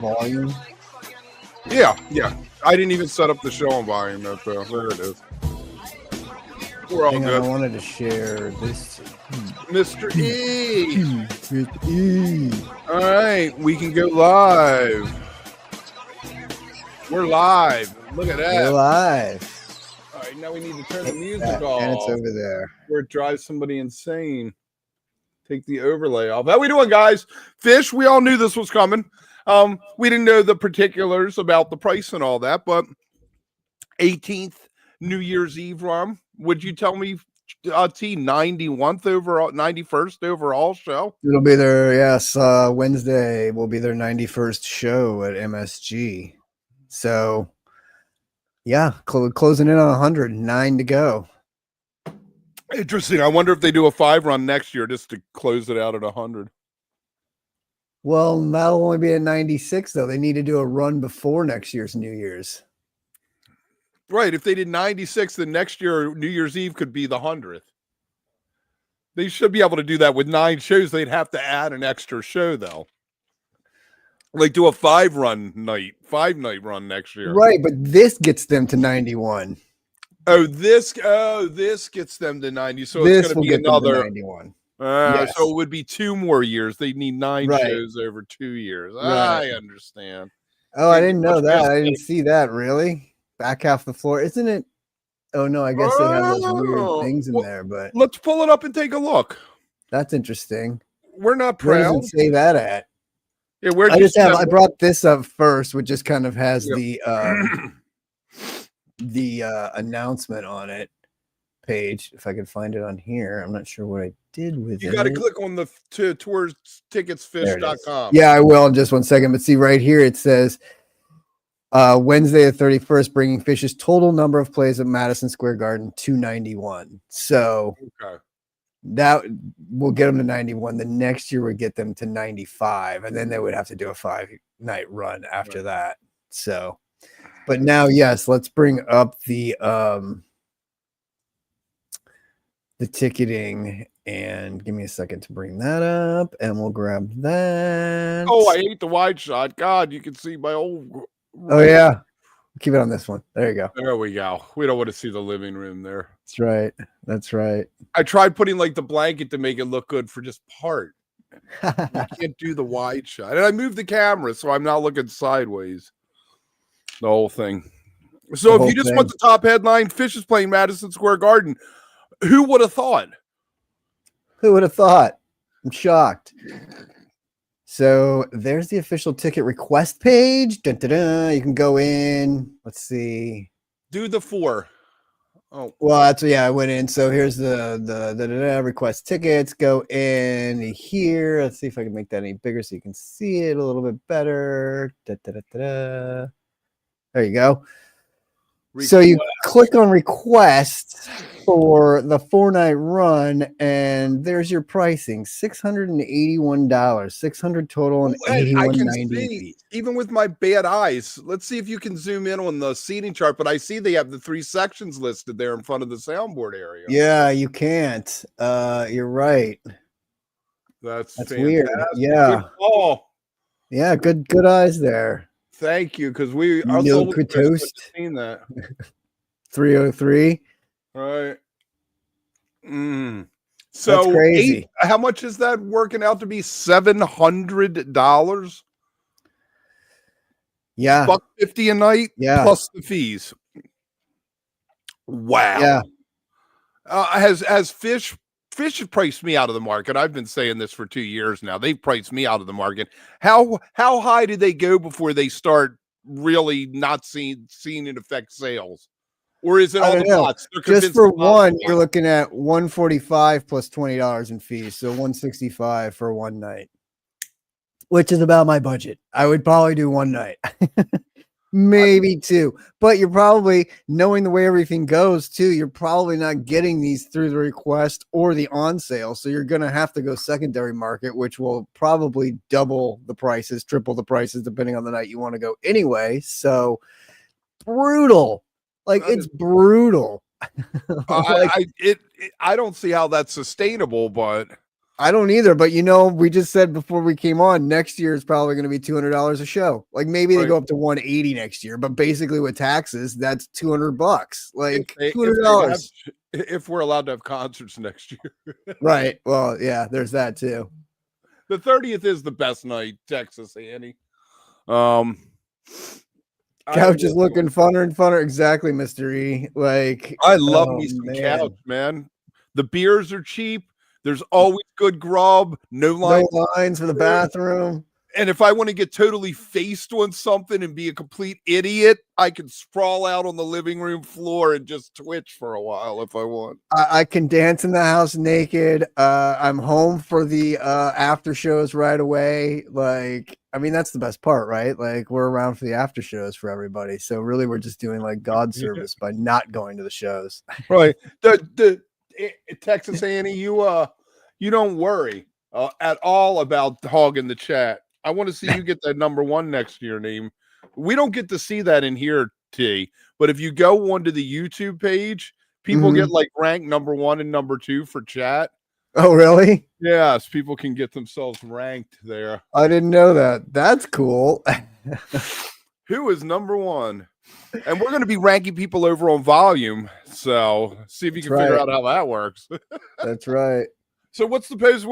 volume. Yeah. I didn't even set up the show on volume. There it is. We're all Hang on, good. I wanted to share this. Mr. E. Mr. E. All right, we can go live. We're live. Look at that. We're live. All right, now we need to turn the music off. And it's over there. Where it drives somebody insane. Take the overlay off. How we doing, guys? Phish, we all knew this was coming. We didn't know the particulars about the price and all that, but 18th New Year's Eve run. Would you tell me, T, 91st overall, 91st overall show? It'll be their, yes, Wednesday will be their 91st show at MSG. So, yeah, closing in on 109 to go. Interesting. I wonder if they do a 5 run next year just to close it out at 100. Well, that'll only be at 96, though. They need to do a run before next year's New Year's. Right. If they did 96, then next year, New Year's Eve could be the 100th. They should be able to do that with 9 shows. They'd have to add an extra show, though. Like do a 5 night run next year. Right, but this gets them to 91. Oh, this gets them to 90. So this it's going to be another 91. Yes. So it would be 2 more years. They'd need 9 right. shows over 2 years. Right. I understand. Oh, I didn't know that. I didn't see that. Really? Back half the floor, isn't it? Oh no, I guess they have those weird things in there. But let's pull it up and take a look. That's interesting. We're not proud. Where does it say that at? Yeah, I brought this up first, which just kind of has the announcement on it page. If I could find it on here, I'm not sure what I did with it. You got to click on the tours ticketsphish.com. Yeah, I will in just 1 second. But see right here, it says Wednesday the 31st, bringing Phish's total number of plays at Madison Square Garden to 91. So that will get them to 91. The next year would get them to 95, and then they would have to do a 5-night run after that. So, but now, yes, let's bring up the ticketing, and give me a second to bring that up, and we'll grab that. Oh, I hate the wide shot. God, you can see my old. Oh yeah, keep it on this one. There you go. There we go. We don't want to see the living room there. That's right. That's right. I tried putting like the blanket to make it look good for just part. You can't do the wide shot, and I moved the camera so I'm not looking sideways. The whole thing. So if you just want the top headline, Phish is playing Madison Square Garden. Who would have thought? Who would have thought? I'm shocked. So there's the official ticket request page. Dun, dun, dun. You can go in. Let's see. Do the 4. Oh, well, that's I went in. So here's the request tickets. Go in here. Let's see if I can make that any bigger so you can see it a little bit better. Da, da, da, da, da. There you go. Request. So you click on request for the 4-night run, and there's your pricing: $681, $600 total, and $81.90. Even with my bad eyes, let's see if you can zoom in on the seating chart. But I see they have the 3 sections listed there in front of the soundboard area. Yeah, you can't. You're right. That's weird. Yeah. Oh, yeah. Good eyes there. Thank you, because seen that. 303. All right. So that's crazy. How much is that working out to be? $700. Yeah. $150 a night. Yeah. Plus the fees. Wow. Yeah. Has Phish has priced me out of the market. I've been saying this for 2 years now. They've priced me out of the market. How high do they go before they start really not seeing it affect sales? Or is it all the bots? Just for one, you're looking at $145 plus $20 in fees, so $165 for 1 night, which is about my budget. I would probably do 1 night. Maybe 2, but you're probably, knowing the way everything goes too, you're probably not getting these through the request or the on sale. So you're going to have to go secondary market, which will probably double the prices, triple the prices, depending on the night you want to go anyway. So brutal. Like, it's brutal. I don't see how that's sustainable, but I don't either, but you know, we just said before we came on, next year is probably going to be $200 a show. Like maybe they Right. go up to 180 next year, but basically with taxes, that's $200. Like If $200. if we're allowed to have concerts next year. Right. Well, yeah, there's that too. The 30th is the best night, Texas, Annie. Couch is looking funner and funner. Exactly, Mr. E. Like, I love me some couch, man. The beers are cheap. There's always good grub. No lines for the bathroom. And if I want to get totally faced on something and be a complete idiot, I can sprawl out on the living room floor and just twitch for a while if I want. I can dance in the house naked. I'm home for the after shows right away. Like, I mean, that's the best part, right? Like, we're around for the after shows for everybody. So really, we're just doing like God service by not going to the shows. Right. Texas Annie, you don't worry at all about hogging the chat. I want to see you get that number 1 next to your name. We don't get to see that in here, T. But if you go onto the YouTube page, people get like ranked number 1 and number 2 for chat. Oh, really? Yes, people can get themselves ranked there. I didn't know that. That's cool. Who is number 1? And we're going to be ranking people over on volume. So see if you can figure out how that works. That's right. So what's the post?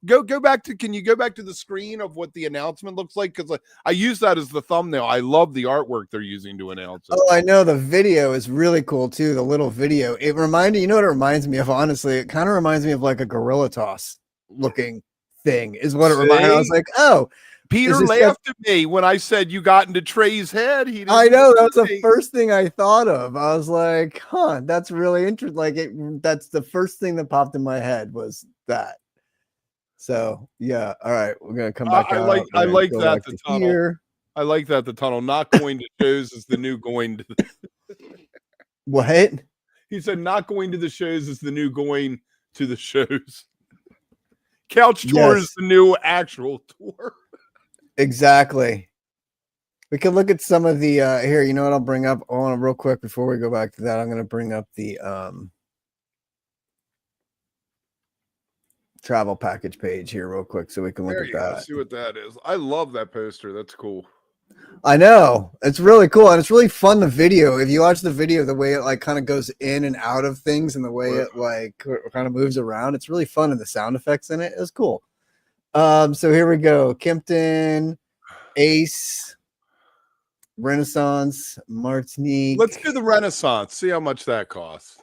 Go back to. Can you go back to the screen of what the announcement looks like? Because I use that as the thumbnail. I love the artwork they're using to announce it. Oh, I know. The video is really cool too. The little video. It reminded. You know what it reminds me of? Honestly, it kind of reminds me of like a gorilla toss looking thing. Is what it reminded. I was like, oh. Peter laughed at me when I said you got into Trey's head. I know, that was the first thing I thought of. I was like, huh, that's really interesting. Like that's the first thing that popped in my head was that. So yeah, all right, we're gonna come back. I like that the tunnel. Here. I like that the tunnel. Not going to shows is the new going to. What? He said, not going to the shows is the new going to the shows. Couch tour is the new actual tour. Exactly. We can look at some of the here. You know what? I'll bring up on real quick before we go back to that. I'm going to bring up the travel package page here real quick so we can look at that. See what that is. I love that poster. That's cool. I know, it's really cool, and it's really fun. The video, if you watch the video, the way it like kind of goes in and out of things, and the way it like kind of moves around, it's really fun, and the sound effects in it is cool. So here we go. Kimpton, Ace, Renaissance, Martinique. Let's do the Renaissance. See how much that costs.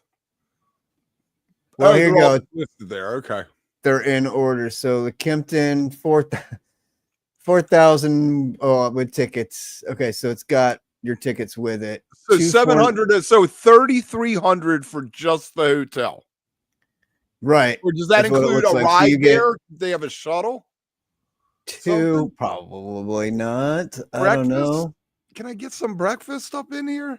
Well, here you go. Listed there. Okay. They're in order. So the Kimpton, 4,000 with tickets. Okay, so it's got your tickets with it. So 700. So 3,300 for just the hotel. Right. Or does that include a ride there? Do they have a shuttle? Two, probably not. Breakfast? I don't know. Can I get some breakfast up in here?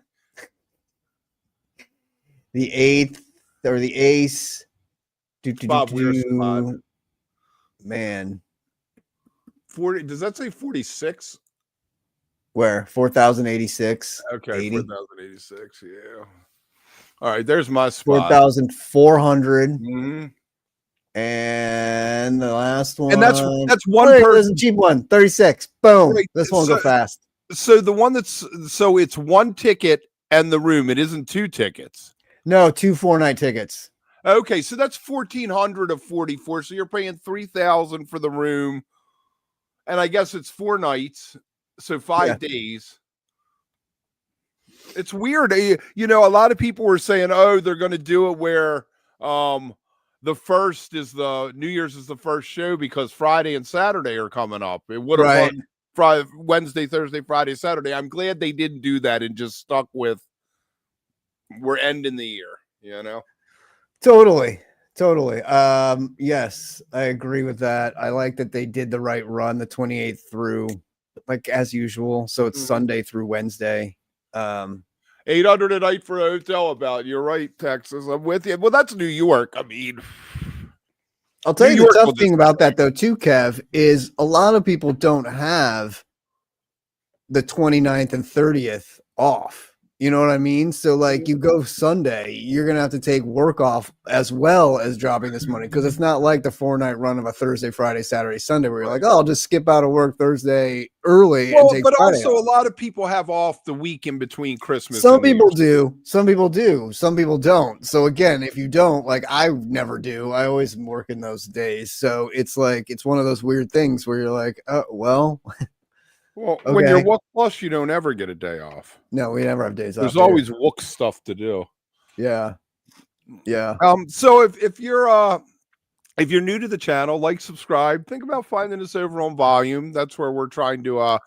The 8th or the Ace. Man. 40. Does that say 46? Where? 4,086. Okay, 4,086. Yeah. All right, there's my spot. 4,400. Mm-hmm. And the last one. And that's one person. There's a cheap one. 36. Boom. Right. This one will go fast. So the one so it's one ticket and the room. It isn't 2 tickets. No, 2 4-night tickets. Okay, so that's 1,400 of 44. So you're paying 3,000 for the room. And I guess it's 4 nights. So 5 days. It's weird. You know, a lot of people were saying, oh, they're going to do it where the first is the New Year's is the first show because Friday and Saturday are coming up. It would have run Friday, Wednesday, Thursday, Friday, Saturday. I'm glad they didn't do that and just stuck with we're ending the year, you know? Totally. Yes, I agree with that. I like that they did the right run, the 28th through, like as usual. So it's Sunday through Wednesday. 800 a night for a hotel about. You're right, Texas. I'm with you. Well, that's New York. I mean, I'll tell you the tough thing about that though, too, Kev, is a lot of people don't have the 29th and 30th off. You know what I mean? So like you go Sunday, you're gonna have to take work off as well as dropping this money because it's not like the 4-night run of a Thursday, Friday, Saturday, Sunday where you're like, oh, I'll just skip out of work Thursday early and take but Friday also off. a lot of people have off the week in between Christmas. Some people do. Some people do. Some people don't. So again, if you don't, like I never do. I always work in those days. So it's like it's one of those weird things where you're like, oh well. Well, okay. When you're Wook Plus, you don't ever get a day off. No, we never have days off. There's always Wook stuff to do. Yeah. Yeah. So if you're new to the channel, like, subscribe, think about finding us over on Volume. That's where we're trying to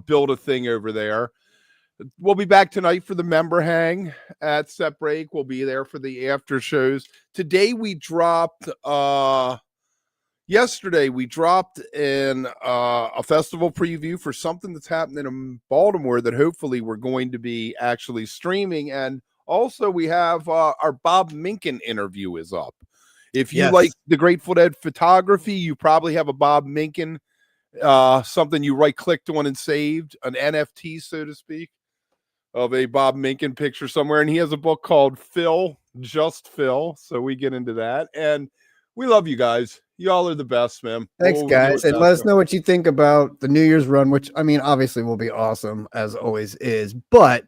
build a thing over there. We'll be back tonight for the member hang at Set Break. We'll be there for the after shows. Today we dropped yesterday we dropped in a festival preview for something that's happening in Baltimore that hopefully we're going to be actually streaming. And also we have our Bob Minkin interview is up. If you like the Grateful Dead photography, you probably have a Bob Minkin, something you right-clicked on and saved, an NFT, so to speak, of a Bob Minkin picture somewhere. And he has a book called Phil, Just Phil. So we get into that. And we love you guys. Y'all are the best, man. Thanks, guys. And let us know what you think about the New Year's run, which, I mean, obviously will be awesome, as always is. But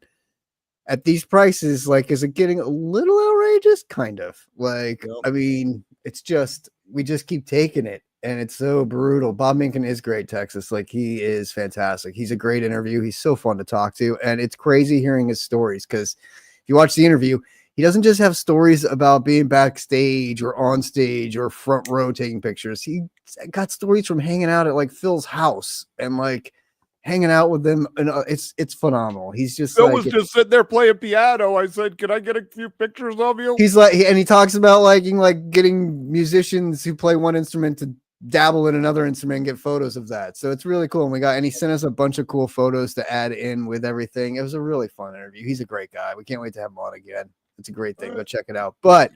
at these prices, like, is it getting a little outrageous? Kind of. Like, I mean, it's just, we just keep taking it. And it's so brutal. Bob Minkin is great, Texas. Like, he is fantastic. He's a great interview. He's so fun to talk to. And it's crazy hearing his stories because if you watch the interview, he doesn't just have stories about being backstage or on stage or front row taking pictures. He got stories from hanging out at like Phil's house and like hanging out with them. And it's phenomenal. He's just Phil was just sitting there playing piano. I said, "Can I get a few pictures of you?" He's like, and he talks about like getting musicians who play one instrument to dabble in another instrument and get photos of that. So it's really cool. And he sent us a bunch of cool photos to add in with everything. It was a really fun interview. He's a great guy. We can't wait to have him on again. It's a great thing. Go check it out. But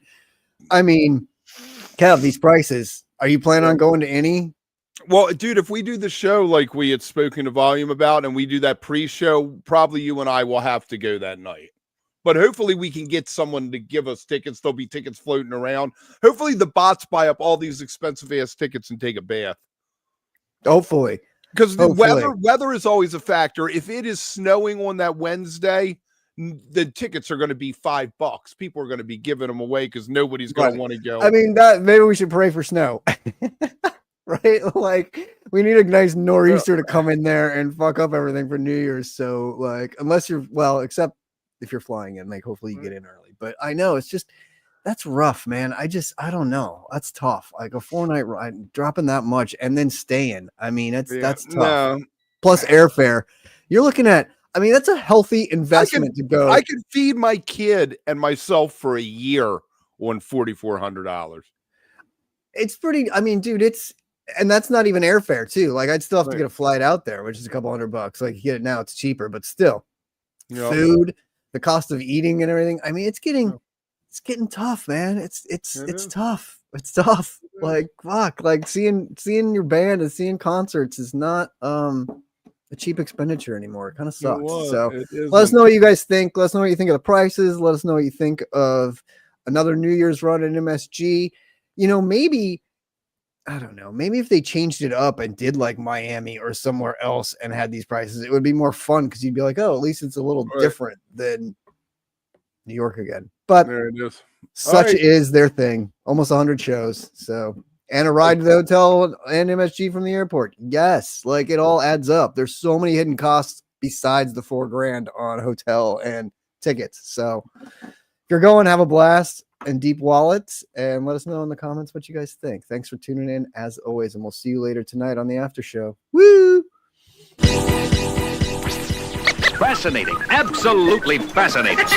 I mean, Kev, these prices, are you planning on going to any? Well, dude, if we do the show like we had spoken to Volume about and we do that pre-show, probably you and I will have to go that night. But hopefully we can get someone to give us tickets. There'll be tickets floating around. Hopefully the bots buy up all these expensive ass tickets and take a bath. Hopefully. Because the weather is always a factor. If it is snowing on that Wednesday, the tickets are going to be $5. People are going to be giving them away because nobody's going to want to go. I mean, maybe we should pray for snow, right? Like, we need a nice nor'easter to come in there and fuck up everything for New Year's. So, like, unless you're except if you're flying in, like, hopefully you get in early. But I know it's just that's rough, man. I don't know. That's tough. Like a 4-night ride, dropping that much and then staying. I mean, that's tough. No. Plus airfare. You're looking at. I mean, that's a healthy investment to go. I can feed my kid and myself for a year on $4,400. It's pretty. I mean, dude, and that's not even airfare too. Like, I'd still have to get a flight out there, which is a couple $100. Like, you get it now, it's cheaper, but still, food, the cost of eating and everything. I mean, it's getting tough, man. It's tough. It's tough. Like, fuck. Like seeing your band and seeing concerts is not a cheap expenditure anymore. It kind of sucks. So let us know what you guys think. Let us know what you think of the prices. Let us know what you think of another New Year's run at MSG. You know, maybe, I don't know, maybe if they changed it up and did like Miami or somewhere else and had these prices, it would be more fun because you'd be like, oh, at least it's a little different than New York again. But there it is. Such is their thing. Almost 100 shows. So, and a ride to the hotel and MSG from the airport. Yes, like it all adds up. There's so many hidden costs besides the $4,000 on hotel and tickets. So if you're going, have a blast and deep wallets, and let us know in the comments what you guys think. Thanks for tuning in as always, and we'll see you later tonight on the after show. Woo! Fascinating. Absolutely fascinating.